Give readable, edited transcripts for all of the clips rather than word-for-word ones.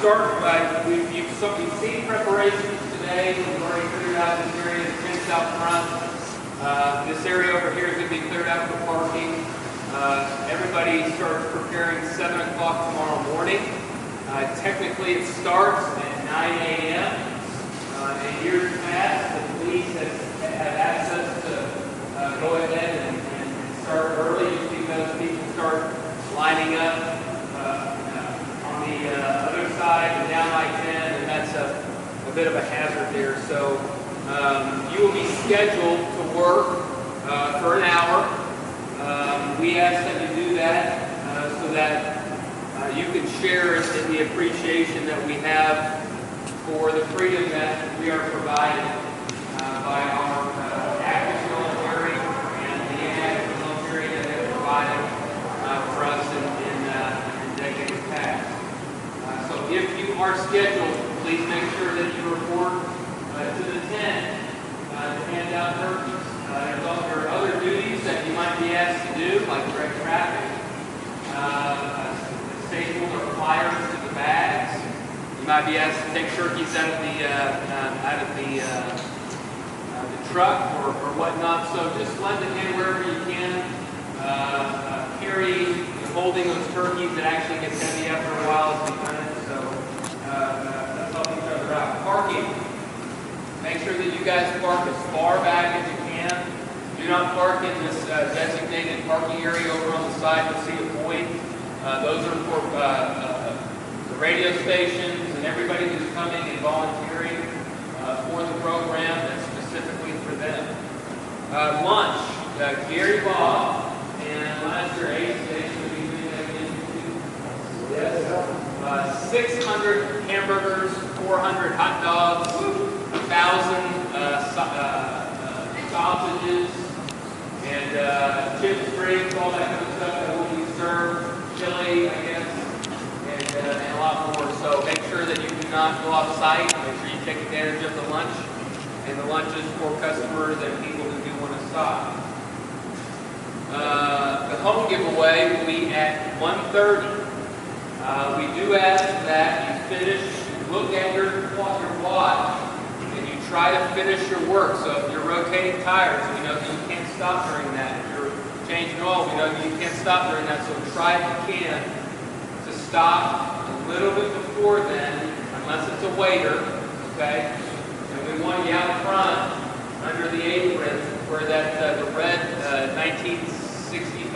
start by, you've seen preparations today. We've already cleared out this area, the tents out front. This area over here is going to be cleared out for parking. Everybody starts preparing 7 o'clock tomorrow morning. Technically it starts at 9 a.m. In years past, the police have had access to go ahead and start early. You see those people start lining up on the other side, down I-10, and that's a bit of a hazard there. So you will be scheduled to work for an hour. We ask that you do that so that you can share in the appreciation that we have for the freedom that we are provided by our active military and the inactive military that have provided for us in decades past. So if you are scheduled, please make sure that you report to the tent to hand out turkeys. There are other duties that you might be asked to do, like direct traffic, staple or flyers to the bags. You might be asked to take turkeys out of the truck or whatnot. So just lend a hand wherever you can. Carry holding those turkeys. It actually gets heavy after a while as we hunt it. So let's help each other out. Parking. Make sure that you guys park as far back as you can. Do not park in this designated parking area over on the side. You'll see a point. Those are for the radio stations and everybody who's coming and volunteering for the program. That's specifically for them. Lunch. Gary Bob and last year Ace will be doing that again. Yes. 600 hamburgers, 400 hot dogs, 1,000 sausages, and chips, drinks, all that kind of stuff that will be served, chili, I guess, and a lot more. So make sure that you do not go off site. Make sure you take advantage of the lunch. And the lunch is for customers and people who do want to stop. The home giveaway will be at 1:30. We do ask that you finish, look at your watch, and you try to finish your work. So if you're rotating tires, we know that you can't stop during that. If you're changing oil, we know that you can't stop during that. So try if you can to stop a little bit before then, unless it's a waiter, okay? And we want you out front under the apron where that the red 1965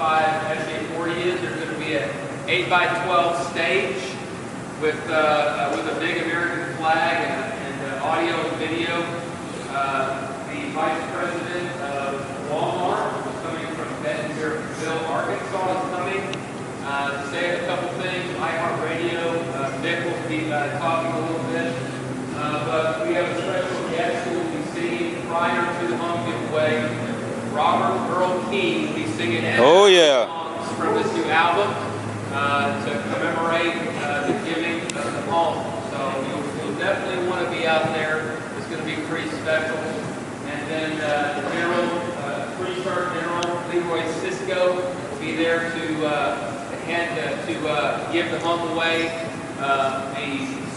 SJ40 is. There's going to be an 8x12 stage with a big American flag and audio and video. The Vice President of Walmart, who's coming from Bentonville, Arkansas, is coming to say a couple things. iHeartRadio, Vic will be talking a little bit. But we have a special guest who will be singing prior to the home giveaway. Robert Earl Key will be singing songs from this new album to commemorate the giving of the home. So you'll definitely want to be out there. It's going to be pretty special. And then the General, three-star General Leroy Cisco will be there to give the home away. A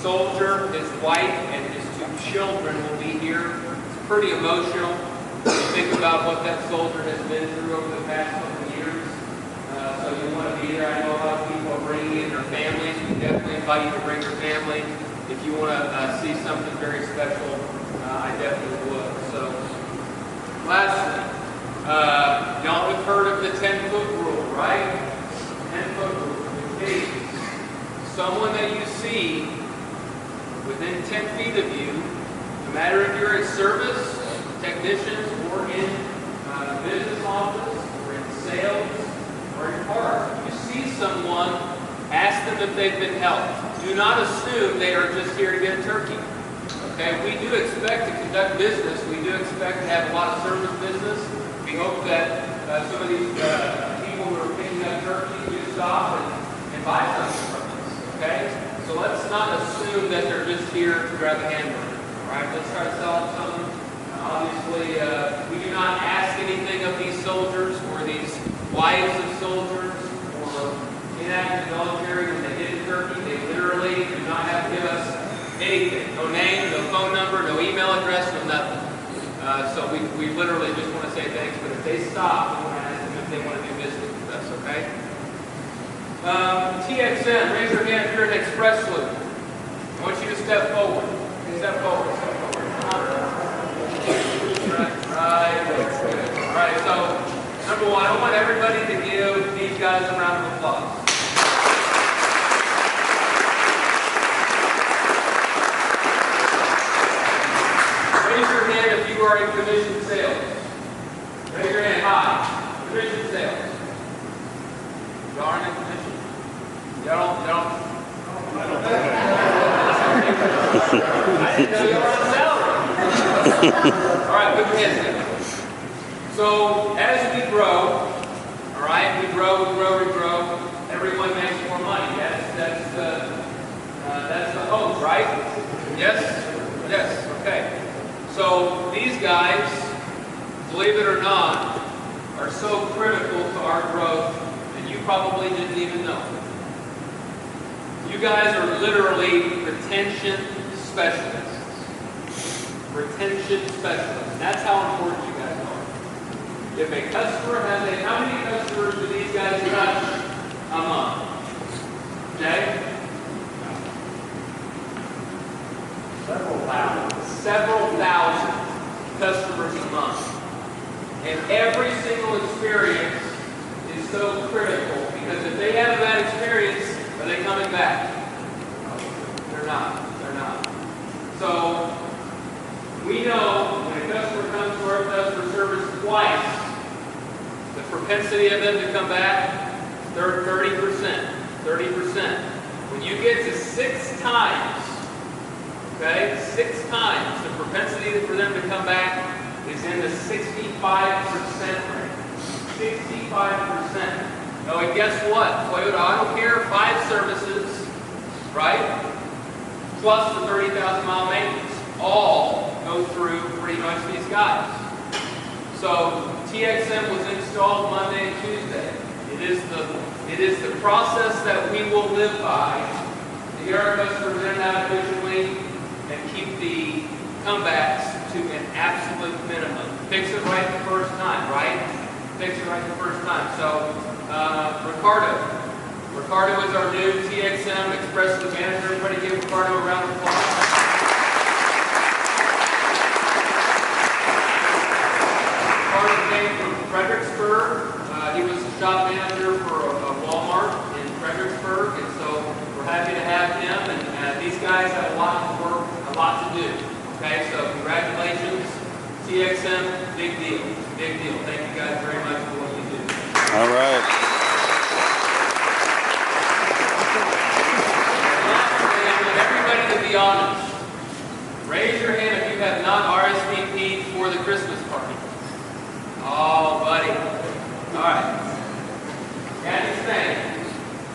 soldier, his wife, and his 2 children will be here. It's pretty emotional. When you think about what that soldier has been through over the past couple of years. So you want to be there. I know a lot of people are bringing in their families. We definitely invite you to bring your family. If you want to see something very special, I definitely would. So, lastly, y'all have heard of the 10-foot rule, right? 10-foot rule. Which means someone that you see within 10 feet of you, no matter if you're in service, technicians, or in the business office, or in sales, or in parts, you see someone, ask them if they've been helped. Do not assume they are just here to get a turkey. Okay, we do expect to conduct business. We do expect to have a lot of service business. We hope that some of these people who are picking up turkeys do stop and buy something from us. Okay? So let's not assume that they're just here to grab a hamburger. Alright, let's try to sell them something. Obviously, we do not ask anything of these soldiers or these wives of soldiers or inactive military when they get a turkey. They literally do not have to give phone number, no email address, no nothing. So we literally just want to say thanks, but if they stop, we want to ask them if they want to do business with us, okay? TXN, raise your hand if you're an express loop. I want you to step forward. Step forward, step forward. Come on. Right. All right, so number one, I want everybody to give these guys a round of applause. Raise your hand if you are in commission sales. Raise your hand high. Commission sales. Y'all aren't in commission? Y'all I didn't know you were on salary. All right, put your hands together. So as we grow, all right, we grow. Everyone makes more money. That's the hope, right? Yes. Okay. So these guys, believe it or not, are so critical to our growth that you probably didn't even know. You guys are literally retention specialists. Retention specialists. That's how important you guys are. If a customer has how many customers do these guys touch a month? Okay? Several thousand customers a month. And every single experience is so critical because if they have a bad experience, are they coming back? They're not. So we know when a customer comes to our customer service twice, the propensity of them to come back, they're 30%. 30%. When you get to 6 times, okay, 6 times, the propensity for them to come back is in the 65% range. 65%. Oh, and guess what? Toyota Auto Care, 5 services, right? Plus the 30,000-mile maintenance. All go through pretty much these guys. So TXM was installed Monday and Tuesday. It is the process that we will live by to get our customers in and out efficiently and keep the comebacks to an absolute minimum. Fix it right the first time, right? Fix it right the first time. So Ricardo is our new TXM Express Loop manager. Everybody give Ricardo a round of applause. Ricardo came from Fredericksburg. He was the shop manager for a Walmart in Fredericksburg, and so we're happy to have him. And these guys have a lot of work, a lot to do. Okay, so congratulations, TXM, big deal, big deal. Thank you guys very much for what you do. All right. Be honest. Raise your hand if you have not RSVP'd for the Christmas party. Oh, buddy. All right. Kathy's saying,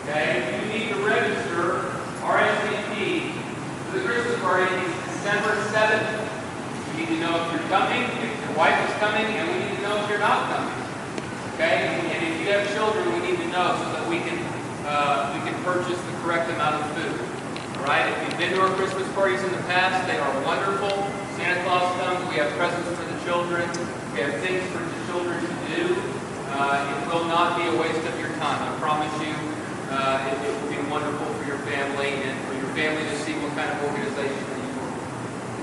okay, you need to register RSVP for the Christmas party. It's December 7th. We need to know if you're coming, if your wife is coming, and we need to know if you're not coming. Okay? And if you have children, we need to know so that we can purchase the correct amount of food. Right? If you've been to our Christmas parties in the past, they are wonderful. Santa Claus comes, we have presents for the children, we have things for the children to do. It will not be a waste of your time. I promise you, it will be wonderful for your family and for your family to see what kind of organization that you work with.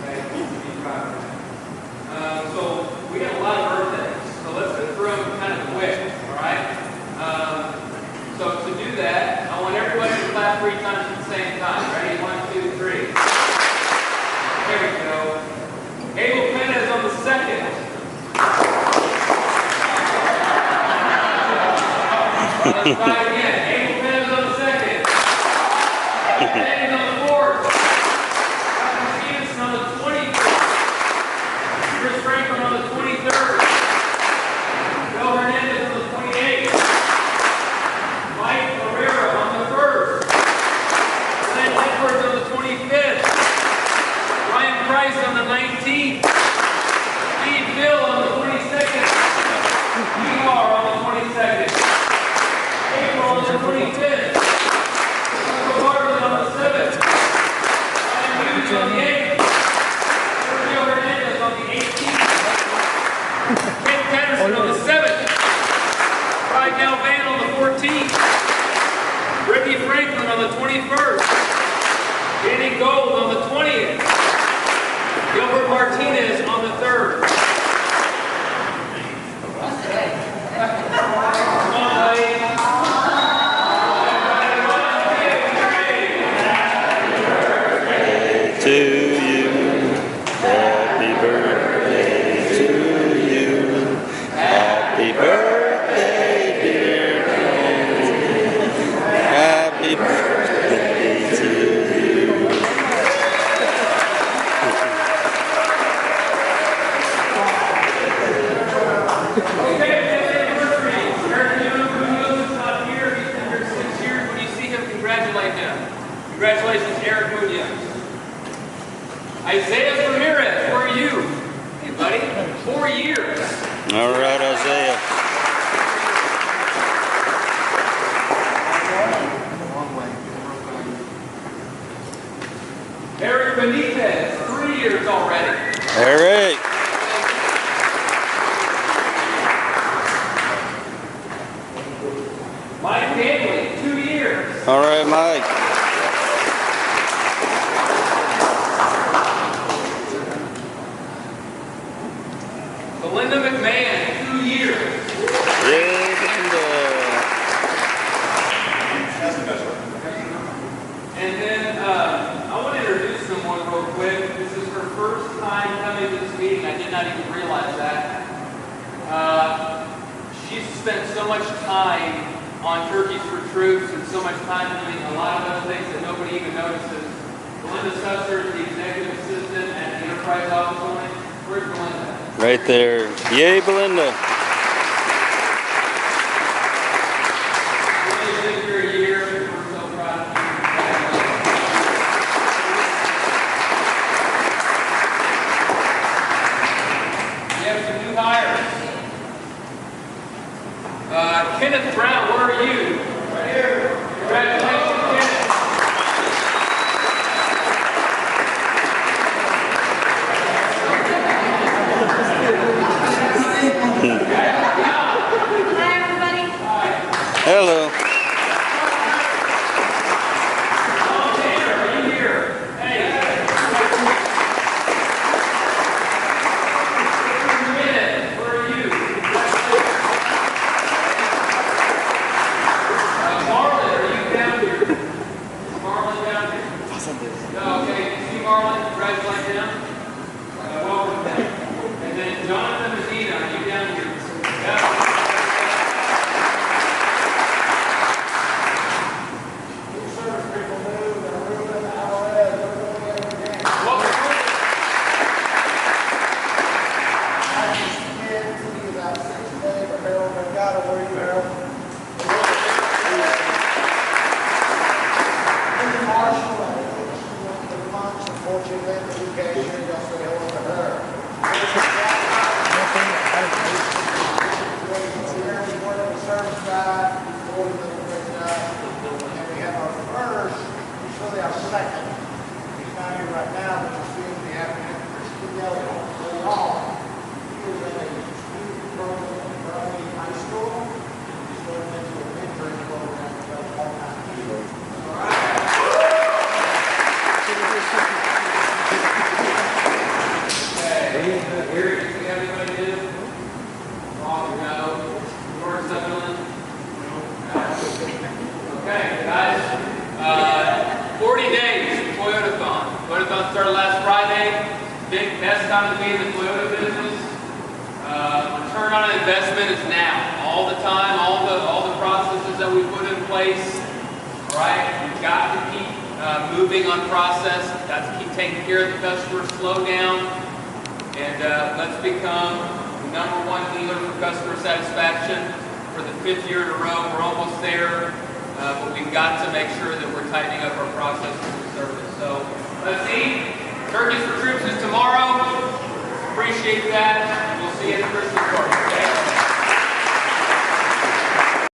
Okay? Be proud of that. So we have a lot of birthdays, so let's go through them kind of quick. All right? So to do that, I want everybody to clap 3 times at the same time. Ready? 1, 2, 3. There we go. Abel Penna is on the 2nd. Let's try again. Abel Penna is on the 2nd. Penna is on the 4th. Dr. Stevenson on the 20th. Chris Franklin on the 23rd. Joe Hernandez on the 28th. Mike Herrera on the 1st. Glenn Edwards on the 25th. Ryan Price on the 19th. Steve Bill on the 22nd. Ehar on the 22nd. April on the 25th. Michael Bartlett on the 7th. Ryan Hughes on the 8th. to you. Happy birthday, dear Nancy. Happy birthday to you. Congratulations, Eric Munoz. Isaiah Ramirez, where are you? Hey, buddy. 4 years. All right, Isaiah. Eric Benitez, 3 years already. Eric. Mike Danley, 2 years. All right, Mike. Belinda McMahon, 2 years. Yeah, Belinda. And then I want to introduce someone real quick. This is her first time coming to this meeting. I did not even realize that. She's spent so much time on Turkeys for Troops and so much time doing a lot of other things that nobody even notices. Belinda Susser is the executive assistant at the Enterprise Office Building. Where's Belinda? Right there. Yay, Belinda. We've been here a year. We're so proud of you. We have some new hires. Kenneth Brown, where are you? Right here. Congratulations, Kenneth. Hi, everybody. Hello. Tanner, are you here? Hey. Kenneth, where are you? Marlon, are you down here? Is Marlon down here? Okay, see Marlon, congratulate him. Welcome him. And then Jonathan Medina, are you down here? Yeah. Okay, guys. 40 days, Toyotathon. Toyotathon started last Friday. Best time to be in the Toyota business. Return on investment is now. All the time, all the processes that we put in place. All right, we've got to keep moving on process. Got to keep taking care of the customer. Slow down, and let's become the #1 dealer for customer satisfaction for the 5th year in a row. We're almost there. But we've got to make sure that we're tightening up our processes and service. So let's see. Turkeys for Troops is tomorrow. Appreciate that.